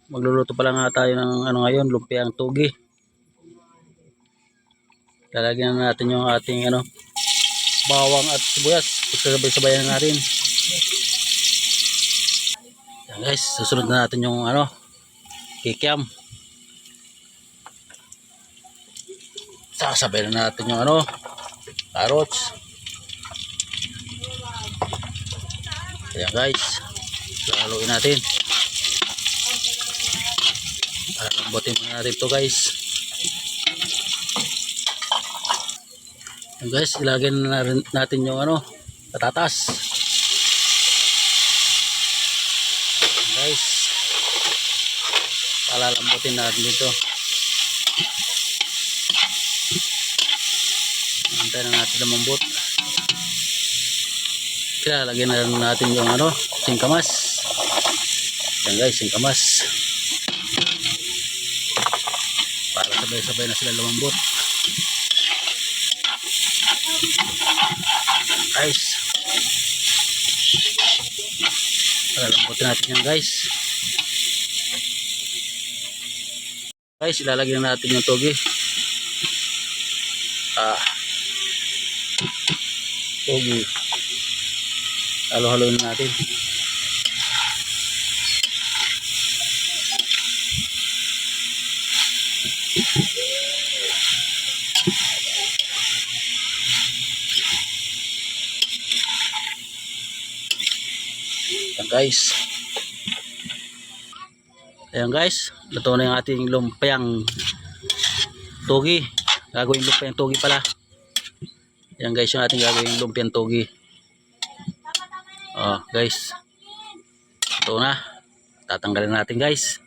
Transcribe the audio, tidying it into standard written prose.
Magluluto pa lang nga tayo ng ngayon, lumpiang togi. Lalagyan na natin yung ating bawang at sibuyas. Sabay-sabayan na natin. Yan guys, susunod na natin yung kikiam. Sasabay na natin yung carrots. Ayan guys, haluin natin. Lambutin muna natin ito guys. Ayan guys, ilagay na natin yung patatas. Ayan guys, palalambutin natin dito. Antayin na natin lumambot. Ilalagay na natin yung singkamas. Yan guys, singkamas. Para sabay-sabay na sila lumambot. Guys, lambutin natin yan guys. Guys, ilalagay na natin yung togi. Togi. Halo-haloin natin. Ayan guys. Ayan guys, luto na yung ating lumpiang togi. Gagawin lumpiang togi pala. Ayan guys, yung ating gagawin lumpiang togi. Guys, ito na, tatanggalin natin guys.